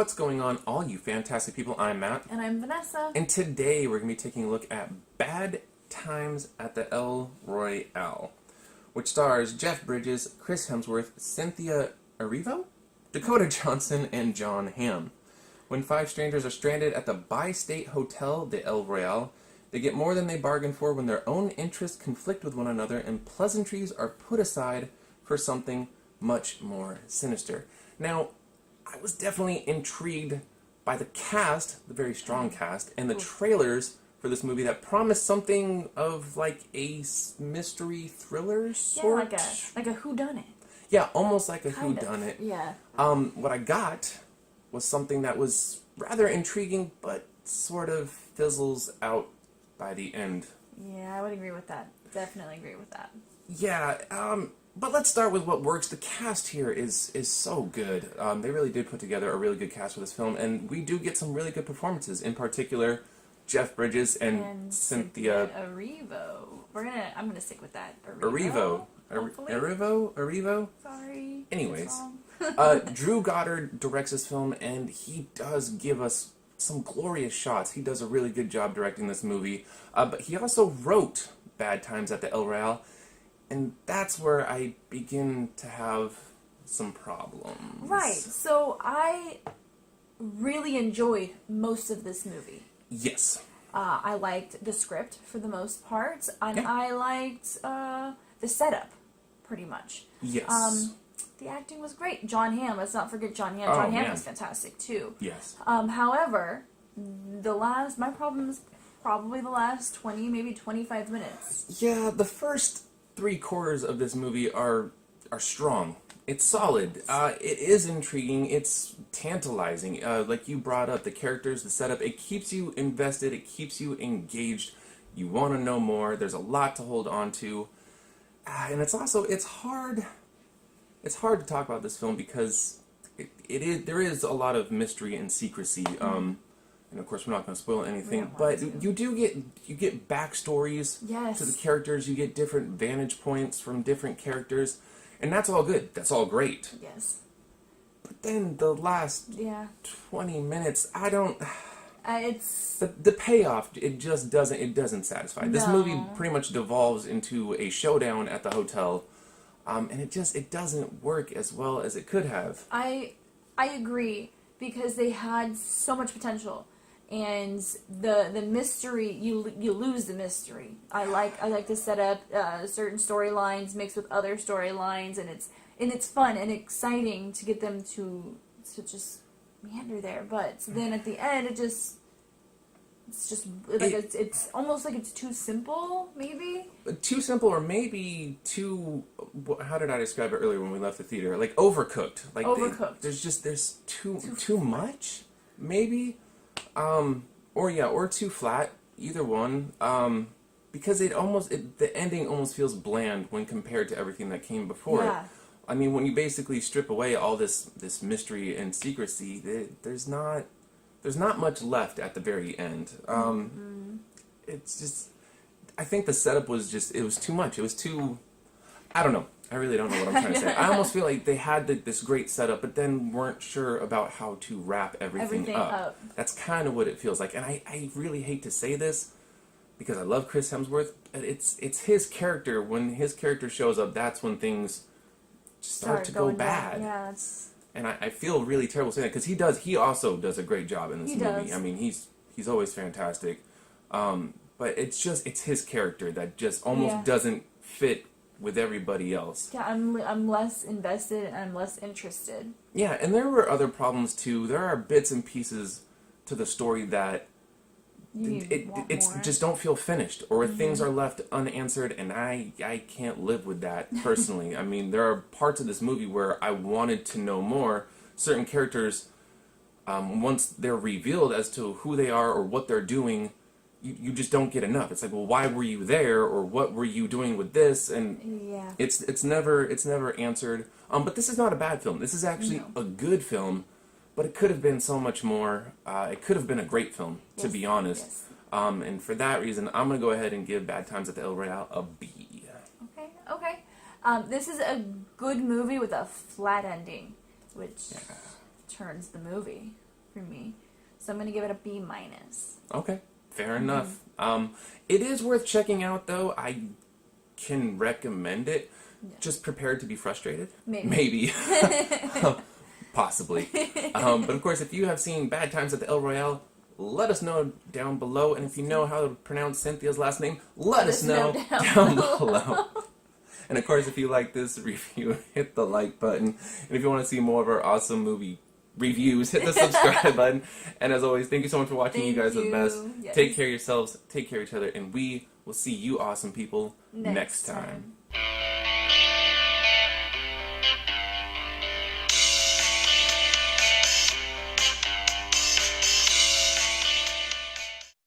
What's going on, all you fantastic people? I'm Matt. And I'm Vanessa. And today we're going to be taking a look at Bad Times at the El Royale, which stars Jeff Bridges, Chris Hemsworth, Cynthia Erivo, Dakota Johnson, and John Hamm. When five strangers are stranded at the bi-state hotel, the El Royale, they get more than they bargained for when their own interests conflict with one another and pleasantries are put aside for something much more sinister. Now, I was definitely intrigued by the cast, the very strong cast, and the trailers for this movie that promised something of like a mystery thriller sort. Yeah, like a whodunit. Yeah, almost like a Kind of. whodunit. Yeah. What I got was something that was rather intriguing, but sort of fizzles out by the end. Yeah, I would agree with that. Definitely agree with that. Yeah, but let's start with what works. The cast here is so good. They really did put together a really good cast for this film, and we do get some really good performances. In particular, Jeff Bridges and Cynthia Erivo. I'm gonna stick with that. Erivo. Hopefully. Erivo. Sorry. Anyways, It's wrong. Drew Goddard directs this film, and he does give us some glorious shots. He does a really good job directing this movie. But he also wrote Bad Times at the El Royale, and that's where I begin to have some problems. Right. So I really enjoyed most of this movie. Yes. I liked the script for the most part, and Yeah. I liked the setup, pretty much. Yes. The acting was great. John Hamm, let's not forget John Hamm. Oh, John Hamm man. was fantastic too. Yes. However, my problem is probably the last 20, maybe 25 minutes. Yeah, the first 3/4 of this movie are strong. It's solid. It is intriguing. It's tantalizing. Like you brought up, the characters, the setup, it keeps you invested. It keeps you engaged. You want to know more. There's a lot to hold on to. And it's hard. It's hard to talk about this film because there is a lot of mystery and secrecy. And of course, we're not going to spoil anything. But you get backstories Yes. to the characters. You get different vantage points from different characters, and that's all good. That's all great. Yes. But then the last Yeah. 20 minutes, I don't. It's The payoff, it just doesn't satisfy. This No. movie pretty much devolves into a showdown at the hotel. And it doesn't work as well as it could have. I agree because they had so much potential, and the mystery you lose the mystery. I like to set up certain storylines mixed with other storylines, and it's fun and exciting to get them to just meander there. But then at the end, it's just like it's almost like it's too simple, maybe. Too simple, or maybe too. How did I describe it earlier when we left the theater? Like overcooked. Like Overcooked. There's too much, maybe, or too flat. Either one. Because the ending almost feels bland when compared to everything that came before Yeah. it. I mean, when you basically strip away all this mystery and secrecy, there's not much left at the very end. It's just, I think the setup was it was too much. It was too, I don't know. I really don't know what I'm trying to say. I almost feel like they had this great setup, but then weren't sure about how to wrap everything up. That's kind of what it feels like. And I really hate to say this because I love Chris Hemsworth. But it's his character. When his character shows up, that's when things start to go going bad. down. Yeah, that's. And I feel really terrible saying that because he also does a great job in this movie. Does. I mean, he's always fantastic. But it's his character that just almost doesn't fit with everybody else. Yeah, I'm less invested and I'm less interested. Yeah, and there were other problems too. There are bits and pieces to the story that it's more. just don't feel finished, or things are left unanswered, and I can't live with that personally. I mean, there are parts of this movie where I wanted to know more. Certain characters, once they're revealed as to who they are or what they're doing, you just don't get enough. It's like, well, why were you there, or what were you doing with this? And Yeah. it's never answered. But this is not a bad film. This is actually a good film. But it could have been so much more. It could have been a great film, to be honest. Yes. And for that reason, I'm going to go ahead and give Bad Times at the El Royale a B. Okay. This is a good movie with a flat ending, which turns the movie. for me. So I'm going to give it a B minus. Okay, fair enough. It is worth checking out, though. I can recommend it. Yeah. Just prepared to be frustrated. Maybe. Possibly. But of course, if you have seen Bad Times at the El Royale, let us know down below. And if you know how to pronounce Cynthia's last name, let us know down below. And of course, if you like this review, hit the like button. And if you want to see more of our awesome movie reviews, hit the subscribe button. And as always, thank you so much for watching. You guys are the best. Yes. Take care of yourselves, take care of each other, and we will see you awesome people next time.